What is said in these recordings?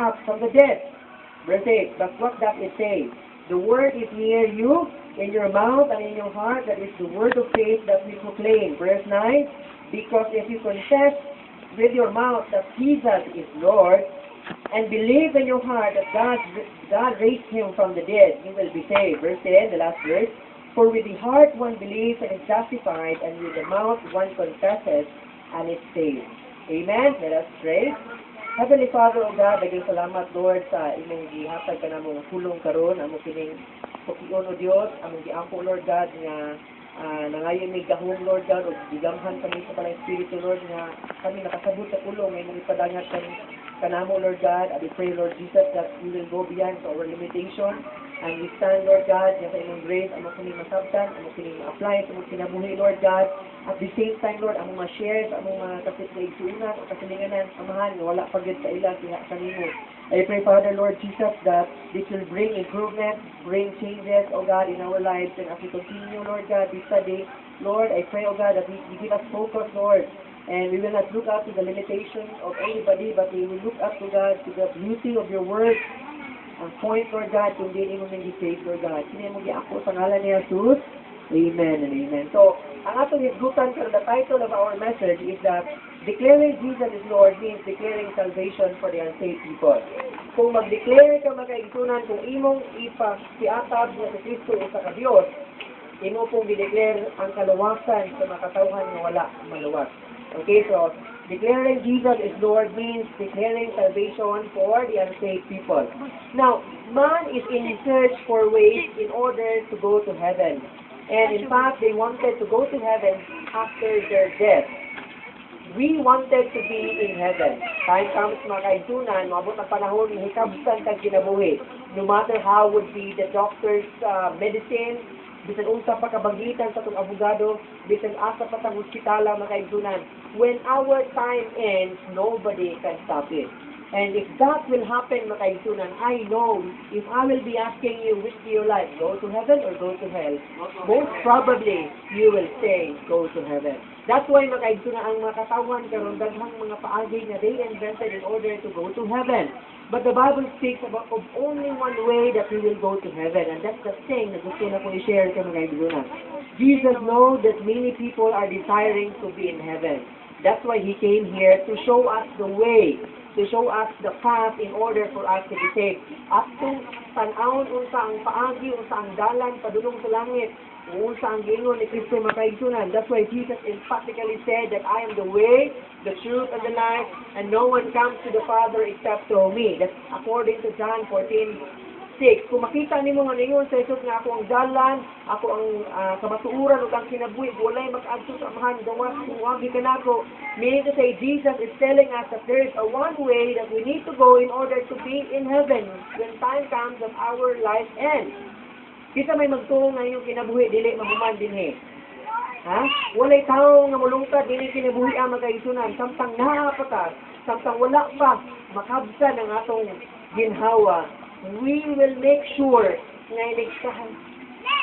up from the dead. Verse 8, but what does it say? The word is near you, in your mouth and in your heart, that is the word of faith that we proclaim. Verse 9, because if you confess with your mouth that Jesus is Lord, and believe in your heart that God raised him from the dead, you will be saved. Verse 10, the last verse, for with the heart one believes and is justified, and with the mouth one confesses and is saved. Amen? Let us pray. Heavenly Father, O God, daghang salamat, Lord, sa imong gihatag ka namong pulong karon, amo kining pukion, O Dios, among giampo, Lord God, nga nangayon may gahom, Lord God, o gigamhan kami sa palang Espiritu, Lord, nga kami nakasabot sa pulong, may mga ipadangat kanamo, Lord God. I pray, Lord Jesus, that we will go beyond our limitation, and we stand, Lord God, nga sa imong grace, amo kini masabtan, amo kini ma-apply sa imong kinabuhi, Lord God. At the same time, Lord, among ma-share sa among mga kapit na igsuunan o kasilinganan, amahan, nga wala pagod sa ilang kanimo. I pray, Father, Lord Jesus, that this will bring improvement, bring changes, O God, in our lives. And as we continue, Lord God, this study, Lord, I pray, O God, that you give us focus, Lord. And we will not look up to the limitations of anybody, but we will look up to God, to the beauty of your word. Ang point, Lord God, kung di mo nang i-save, Lord God. Sino mo ako sa ngalan ni Jesus? Amen and amen. So, ang atong hisgutan sa the title of our message is that declaring Jesus is Lord means declaring salvation for the unsaved people. Kung mag-declare ka magkaigsunan, kung imong ipasiatab na si Kristo o sa Diyos, imo pong di-declare ang kaluwasan sa makatauhan na wala maluwas. Okay, so declaring Jesus is Lord means declaring salvation for the unsaved people. Now, man is in search for ways in order to go to heaven. And in fact, they wanted to go to heaven after their death. We wanted to be in heaven. Time comes mga kaigsunan, maabot ang panahon, hikabsan kang kinabuhi. No matter how would be the doctor's medicine, bisan unsa pa kabagitan sa itong abogado, bisan asa pa tang hospitala mga kaigsunan. When our time ends, nobody can stop it. And if that will happen, mga kaigsunan, I know if I will be asking you, which do you like, go to heaven or go to hell? Most probably, you will say, go to heaven. That's why mga kaigsunan, ang mga katawan karon daghang mga paagi na they invented in order to go to heaven. But the Bible speaks about of only one way that we will go to heaven, and that's the thing na gusto na ko i-share sa mga kaigsunan. Jesus knows that many people are desiring to be in heaven. That's why He came here to show us the way, to show us the path in order for us to be saved. At kung tanawon unsa ang paagi, unsa ang dalan padulong sa langit, unsa ang giingon ni Kristo makaigsunan. That's why Jesus emphatically said that I am the way, the truth, and the life, and no one comes to the Father except through me. That's according to John 14:6. Kung makita nimo nga ningon sa Jesus nga ako ang dalan, ako ang kamatuuran ug ang kinabuhi, walay mag-adto sa amahan, gawas kung wagi ka nako. Meaning to say, Jesus is telling us that there is a one way that we need to go in order to be in heaven when time comes of our life ends. Kita may magtuong nga yung kinabuhi, dili mahuman dinhi. Ha? Walay tao nga mulungkad, dili kinabuhi ang magkaisunan. Samtang naapata, samtang wala pa, makabsan ang atong ginhawa. We will make sure na iligtahan.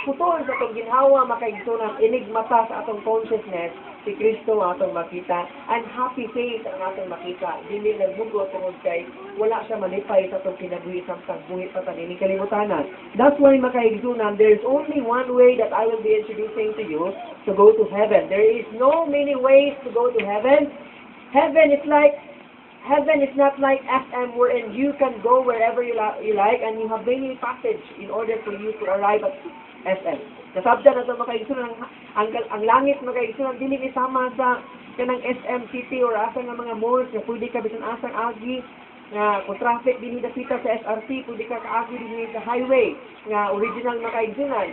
Putol sa itong ginhawa, makaigsunan, inigmata sa atong consciousness, si Kristo ang atong makita, and happy face ang atong makita. Dili nagbugo tungod kay wala siya malipay sa itong kinabuhi samtang buhi pa tanin kalimutanan. That's why makaigsunan, there is only one way that I will be introducing to you to go to heaven. There is no many ways to go to heaven. Heaven is not like FM wherein you can go wherever you like and you have many passage in order for you to arrive at FM. Kasabda na ito makaigsunan, ang langit makaigsunan, dili isama sa kanang SM City or asa nga mga malls na pwede ka bisan asang agi nga kung traffic din dapita sa SRT, pwede ka kaagi din sa highway nga original makaigsunan.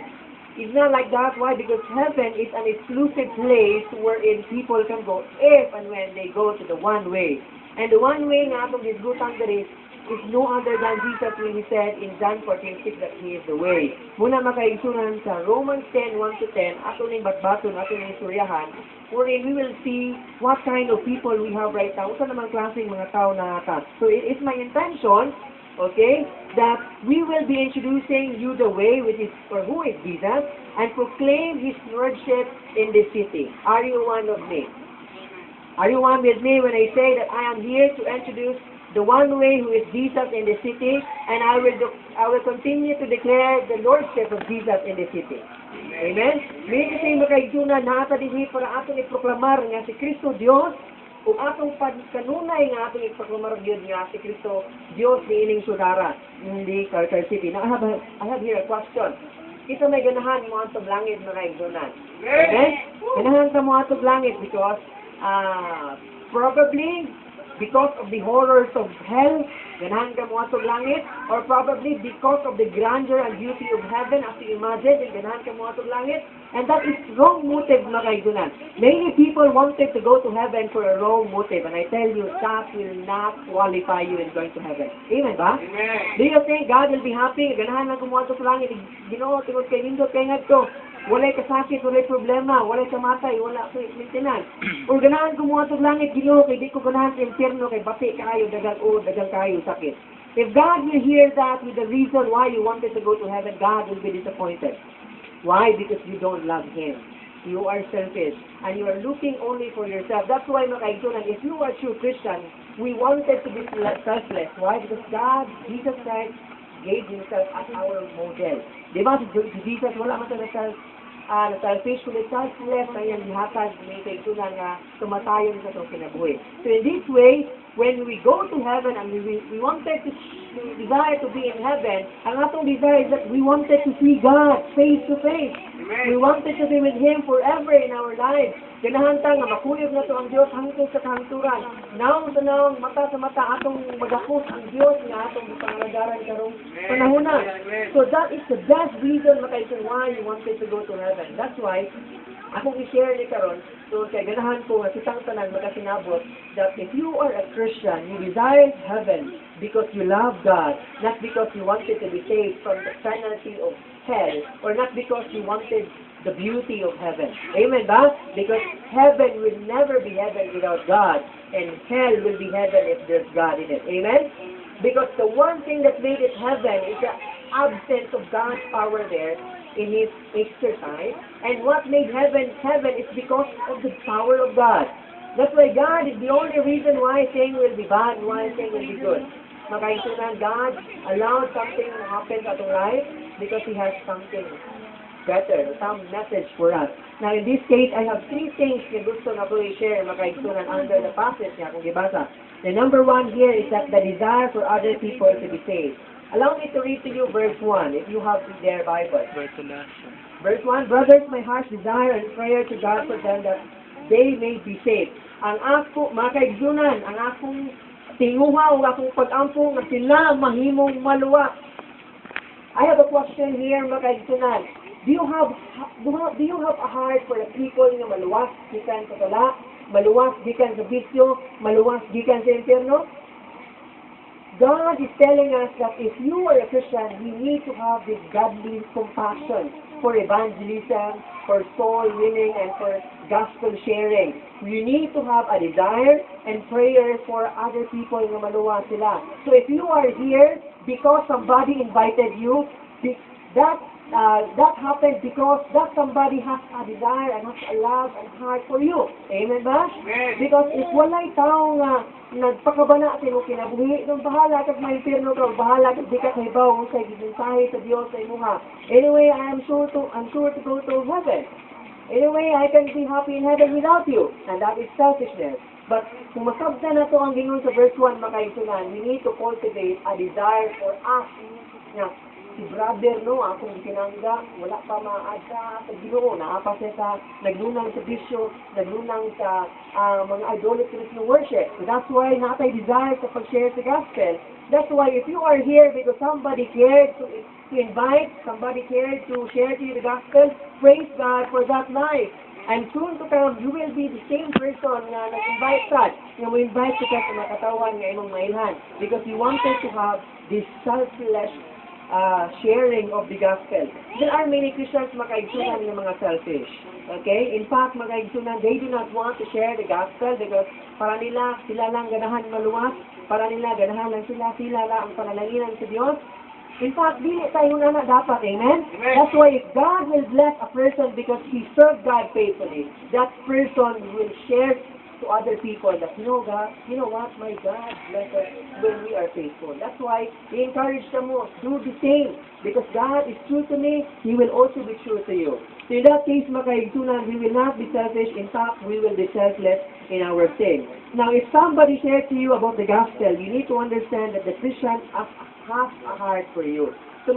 It's not like that. Why? Because heaven is an exclusive place wherein people can go if and when they go to the one way. And the one way nga atong gisgutan diri is no other than Jesus when He said in John 14:6 that He is the way. Muna makaigsunan sa Romans 10:1-10, ato ning batbaton, ato ning istoryahan, wherein we will see what kind of people we have right now. Usa naman klaseng mga tao na ata. So it is my intention, okay, that we will be introducing you the way which is or who is Jesus and proclaim His lordship in this city. Are you one of me? Are you one with me when I say that I am here to introduce the one way who is Jesus in the city, and I will continue to declare the Lordship of Jesus in the city. Amen? May kasi makaigsunan na ata din para atong iproklamar nga si Kristo Dios, kung atong kanunay nga atong iproklamar yun nga si Kristo Dios ni ining sudara in the Carter City. Now I have here a question. Ito may ganahan mo atong langit makaigsunan. Amen? Ganahan ka mo atong langit because probably because of the horrors of hell, ganahan ka mo atong langit, or probably because of the grandeur and beauty of heaven, as you imagine, ganahan ka mo atong langit, and that is wrong motive na kaigunan. Many people wanted to go to heaven for a wrong motive, and I tell you, that will not qualify you in going to heaven. Amen ba? Amen. Do you think God will be happy? Ganahan lang kumuha atong langit, Ginoo, tingod kay nindot kay ngadto. Walay kasakit, walay problema, walay kamatay, wala ko maintenance. O ganahan ko mga itong langit, Ginoo, kay di ko ganahan sa impyerno, kay bati kayo, dagang kayo sakit. If God will hear that with the reason why you wanted to go to heaven, God will be disappointed. Why? Because you don't love Him. You are selfish, and you are looking only for yourself. That's why, mga kaigsunan, if you are true Christian, we wanted to be selfless. Why? Because God, Jesus Christ, gave Himself as our model. Diba, si Jesus, wala man na selfish, kulit selfless, na yung lihatag, may kaigsunan nga tumatayon sa itong kinabuhi. So in this way, when we go to heaven and we wanted to desire to be in heaven, ang atong desire is that we wanted to see God face to face. Amen. We wanted to be with Him forever in our lives. Ganahan ta nga makuyog na to ang Dios hangtod sa kahangturan. Naong sa naong, mata sa mata atong magakos ang Dios nga atong pangalagaran karong panahuna. So that is the best reason makaison why you wanted to go to heaven. That's why akong i-share ni karon, so kay ganahan ko nga kitang tanan makasinabot that if you are a Christian, you desire heaven because you love God, not because you wanted to be saved from the penalty of hell, or not because you wanted the beauty of heaven. Amen ba? Because heaven will never be heaven without God, and hell will be heaven if there's God in it. Amen? Because the one thing that made it heaven is the absence of God's power there in His exercise. And what made heaven heaven is because of the power of God. That's why God is the only reason why thing will be bad, why thing will be good. Makaisunan, God allowed something to happen to our life because He has something better, some message for us. Now, in this case, I have three things na gusto na ko i-share makaisunan under the passage niya kung ibasa. The number one here is that the desire for other people to be saved. Allow me to read to you verse 1, if you have their Bible. Verse 1, brothers, my heart's desire and prayer to God for them that they may be saved. Ang ako, mga kaigsunan, ang akong tinguha o akong pag-ampong na sila mahimong maluwa. I have a question here, mga kaigsunan. Do you have a heart for the people na maluwas gikan sa tala, maluwas gikan sa bisyo, maluwas gikan sa impyerno? God is telling us that if you are a Christian, you need to have this godly compassion for evangelism, for soul winning, and for gospel sharing. You need to have a desire and prayer for other people na maluwa sila. So if you are here because somebody invited you, that happened because that somebody has a desire and has a love and heart for you. Amen ba? Amen. Because if walay tao nga nagpakabana sa imo kinabuhi, nung bahala kag may impyerno ka, bahala kag di ka kahibaw kung sa gimensahe sa Dios sa imuha. Anyway, I'm sure to go to heaven. Anyway, I can be happy in heaven without you. And that is selfishness. But kung masabta na to ang Ginoo sa verse 1 makaisunan, we need to cultivate a desire for us na si brother, no, akong kinangga, wala pa maadsa sa Ginoo, naapa siya sa naglunang sa bisyo, naglunang sa mga idolatrous na worship. So that's why natay desire sa pag-share sa gospel. That's why if you are here because somebody cared to invite, somebody cared to share to you the gospel, praise God for that life. And soon to come, you will be the same person na nag-invite ka. Yung invite ka sa nakatawan ng imong mailhan. Because you wanted to have this selfless sharing of the gospel. There are many Christians makaigsunan ng mga selfish. Okay? In fact, makaigsunan, they do not want to share the gospel because para nila, sila lang ganahan maluwas. Para nila, ganahan lang sila lang ang panalaginan sa Diyos. In fact, dili tayo na dapat, amen? Amen? That's why if God will bless a person because he served God faithfully, that person will share to other people that, God, you know what, my God bless us when we are faithful. That's why we encourage them most, do the same. Because God is true to me, He will also be true to you. So in that case, mga kaigsunan, we will not be selfish. In fact, we will be selfless in our sin. Now, if somebody shared to you about the gospel, you need to understand that the Christian has a heart for you. So